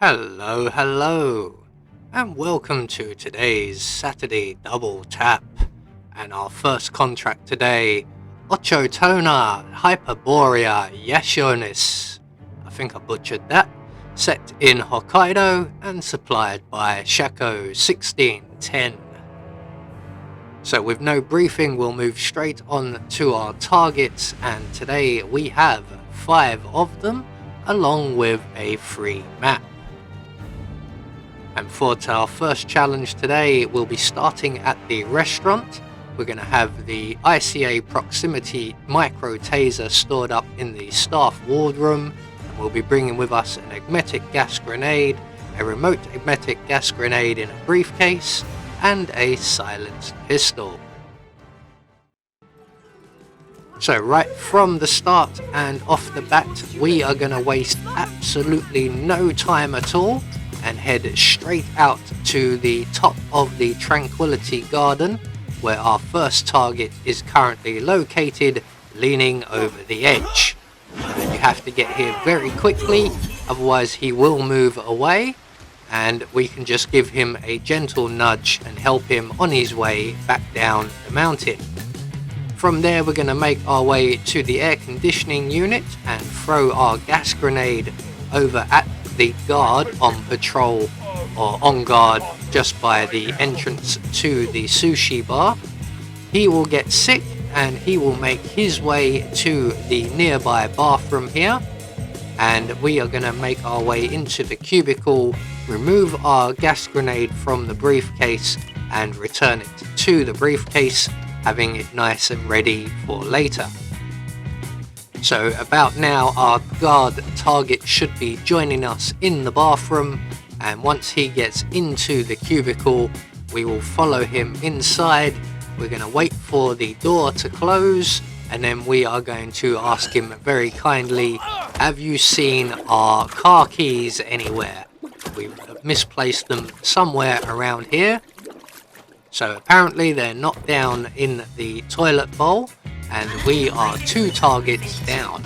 Hello, and welcome to today's Saturday Double Tap. And our first contract today, Ochotona Hyperborea Yesoensis, I think I butchered that, set in Hokkaido and supplied by Shako 1610. So with no briefing, we'll move straight on to our targets, and today we have 5 of them, along with a free map. And for our first challenge today, we'll be starting at the restaurant. We're going to have the ICA proximity micro taser stored up in the staff wardroom, and we'll be bringing with us an emetic gas grenade, a remote emetic gas grenade in a briefcase, and a silenced pistol. So right from the start and off the bat, we are going to waste absolutely no time at all and head straight out to the top of the Tranquility Garden, where our first target is currently located, leaning over the edge. And you have to get here very quickly, otherwise he will move away, and we can just give him a gentle nudge and help him on his way back down the mountain. From there, we're going to make our way to the air conditioning unit and throw our gas grenade over at the guard on patrol or on guard just by the entrance to the sushi bar. He will get sick and he will make his way to the nearby bathroom here, and we are going to make our way into the cubicle, remove our gas grenade from the briefcase and return it to the briefcase, having it nice and ready for later. So about now, our guard target should be joining us in the bathroom, and once he gets into the cubicle, we will follow him inside. We're going to wait for the door to close, and then we are going to ask him very kindly, have you seen our car keys anywhere? We've misplaced them somewhere around here. So apparently they're not down in the toilet bowl, and we are 2 targets down.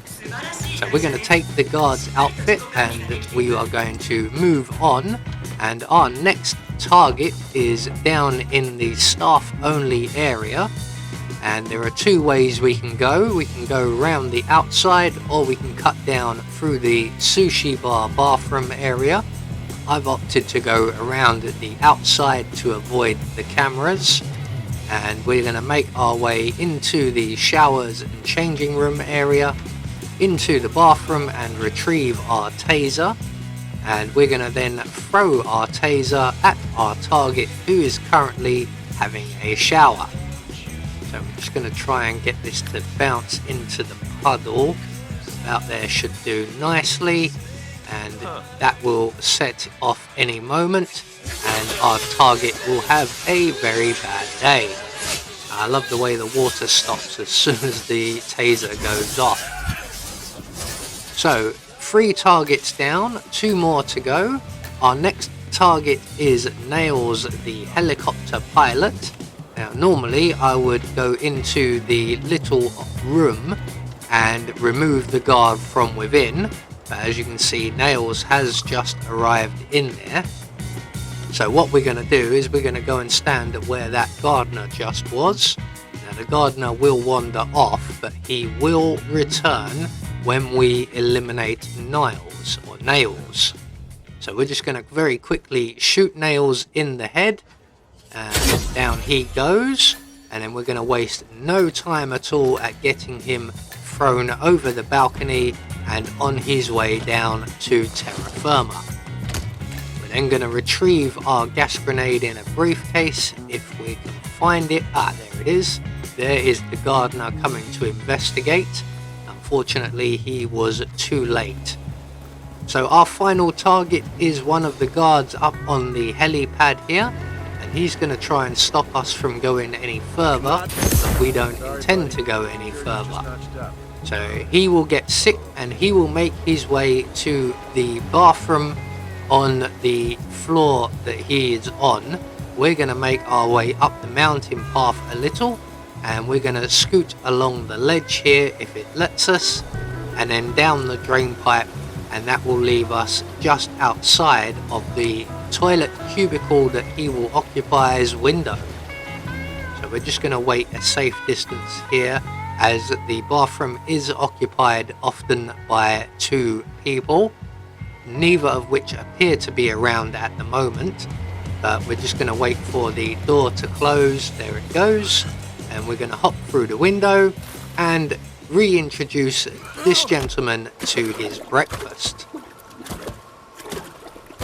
So we're going to take the guard's outfit and we are going to move on, and our next target is down in the staff only area, and there are 2 ways we can go. We can go around the outside, or we can cut down through the sushi bar bathroom area. I've opted to go around the outside to avoid the cameras, and we're going to make our way into the showers and changing room area, into the bathroom and retrieve our taser, and we're going to then throw our taser at our target, who is currently having a shower. So I'm just going to try and get this to bounce into the puddle. About there should do nicely, and that will set off any moment, and our target will have a very bad day. I love the way the water stops as soon as the taser goes off. So 3 targets down, 2 more to go. Our next target is Nails, the helicopter pilot. Now normally I would go into the little room and remove the guard from within, but as you can see, Nails has just arrived in there. So what we're going to do is we're going to go and stand at where that gardener just was. Now the gardener will wander off, but he will return when we eliminate Nails. So we're just going to very quickly shoot Nails in the head, and down he goes, and then we're going to waste no time at all at getting him thrown over the balcony and on his way down to terra firma. We're then going to retrieve our gas grenade in a briefcase if we can find it. There it is. There is the gardener coming to investigate. Unfortunately, he was too late. So our final target is one of the guards up on the helipad here, and he's going to try and stop us from going any further, but we don't intend to go any further. So he will get sick and he will make his way to the bathroom on the floor that he is on. We're going to make our way up the mountain path a little, and we're going to scoot along the ledge here if it lets us, and then down the drain pipe and that will leave us just outside of the toilet cubicle that he will occupy's window. So we're just going to wait a safe distance here, as the bathroom is occupied often by 2 people, neither of which appear to be around at the moment. But we're just going to wait for the door to close. There it goes. And we're going to hop through the window and reintroduce this gentleman to his breakfast.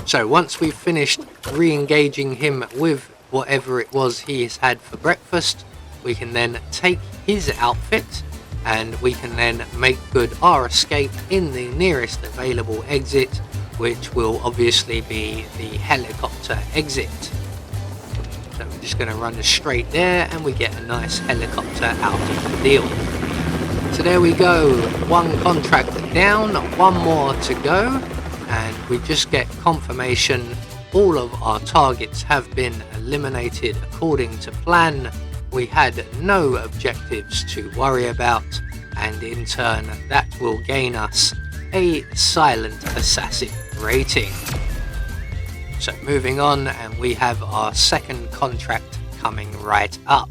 So once we've finished re-engaging him with whatever it was he has had for breakfast, we can then take his outfit and we can then make good our escape in the nearest available exit, which will obviously be the helicopter exit. So we're just going to run straight there and we get a nice helicopter out of the deal. So there we go, 1 contract down, 1 more to go, and we just get confirmation all of our targets have been eliminated according to plan. We had no objectives to worry about, and in turn that will gain us a silent assassin rating. So moving on, and we have our 2nd contract coming right up.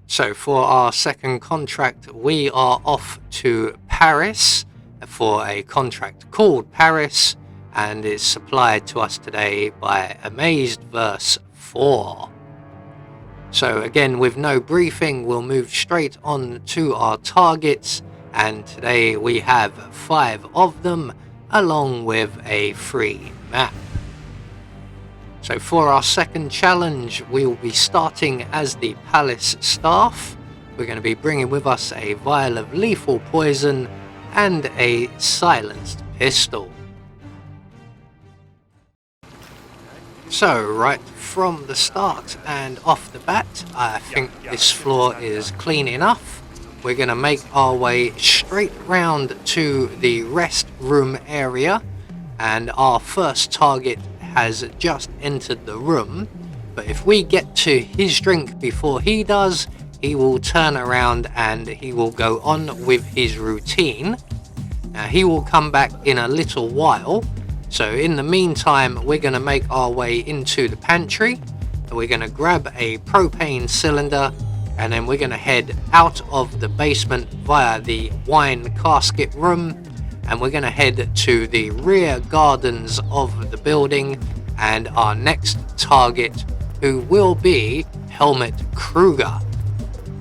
So for our 2nd contract, we are off to Paris for a contract called Paris, and is supplied to us today by Amazed Verse 4. So again, with no briefing, we'll move straight on to our targets, and today we have 5 of them, along with a free map. So for our 2nd challenge, we will be starting as the palace staff. We're going to be bringing with us a vial of lethal poison and a silenced pistol. So right from the start and off the bat, I think this floor is clean enough. We're going to make our way straight round to the rest room area, and our first target has just entered the room, but if we get to his drink before he does, he will turn around and he will go on with his routine. Now he will come back in a little while, so in the meantime we're going to make our way into the pantry, and we're going to grab a propane cylinder, and then we're going to head out of the basement via the wine casket room, and we're going to head to the rear gardens of the building and our next target, who will be Helmut Kruger.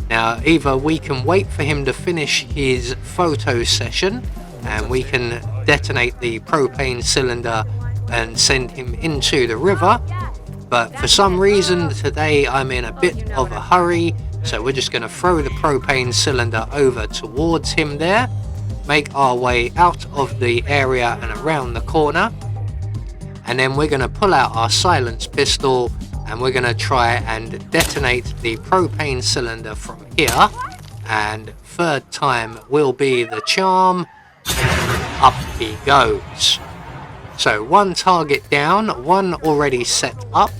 Now either we can wait for him to finish his photo session and we can detonate the propane cylinder and send him into the river, but for some reason today I'm in a bit of a hurry, so we're just going to throw the propane cylinder over towards him there, make our way out of the area and around the corner, and then we're going to pull out our silenced pistol and we're going to try and detonate the propane cylinder from here, and 3rd time will be the charm, and up he goes. So 1 target down, 1 already set up.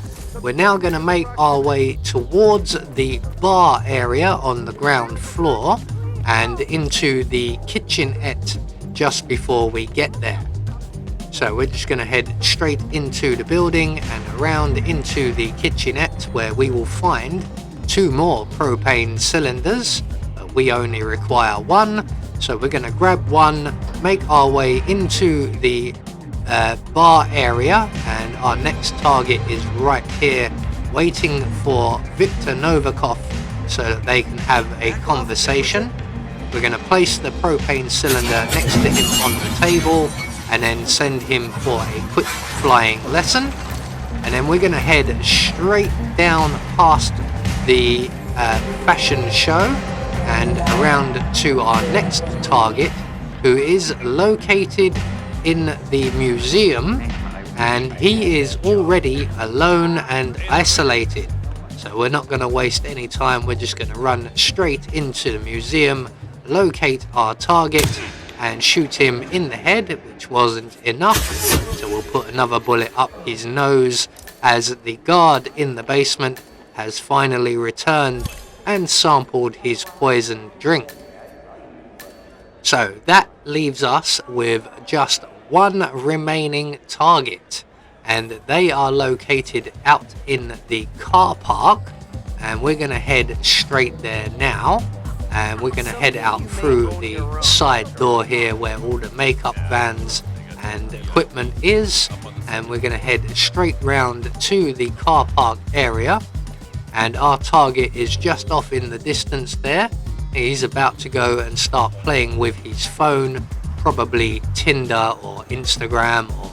We're now going to make our way towards the bar area on the ground floor and into the kitchenette just before we get there. So we're just going to head straight into the building and around into the kitchenette, where we will find 2 more propane cylinders, but we only require 1. So we're going to grab 1, make our way into the bar area, and our next target is right here waiting for Viktor Novikov so that they can have a conversation. We're going to place the propane cylinder next to him on the table and then send him for a quick flying lesson, and then we're going to head straight down past the fashion show and around to our next target, who is located in the museum, and he is already alone and isolated. So we're not going to waste any time, we're just going to run straight into the museum, locate our target and shoot him in the head, which wasn't enough, so we'll put another bullet up his nose as the guard in the basement has finally returned and sampled his poisoned drink. So that leaves us with just one remaining target, and they are located out in the car park, and we're going to head straight there now, and we're going to head out through the side door here where all the makeup vans and equipment is, and we're going to head straight round to the car park area, and our target is just off in the distance there. He's about to go and start playing with his phone, probably Tinder or Instagram or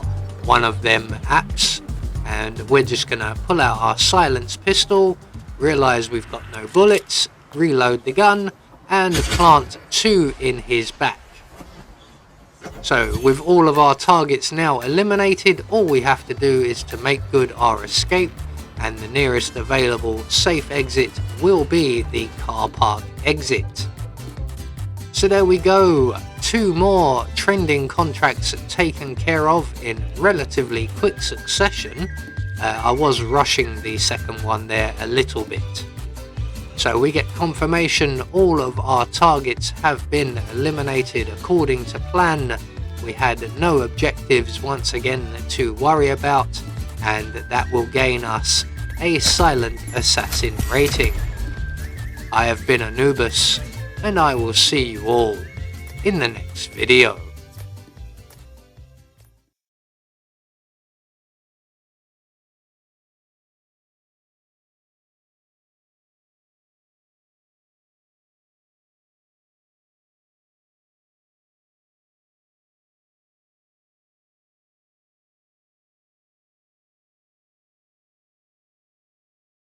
one of them apps, and we're just gonna pull out our silenced pistol, realize we've got no bullets, reload the gun and plant 2 in his back. So with all of our targets now eliminated, all we have to do is to make good our escape, and the nearest available safe exit will be the car park exit. So there we go, 2 more trending contracts taken care of in relatively quick succession. I was rushing the second one there a little bit. So we get confirmation all of our targets have been eliminated according to plan. We had no objectives once again to worry about, and that will gain us a silent assassin rating. I have been Anubis, and I will see you all in the next video.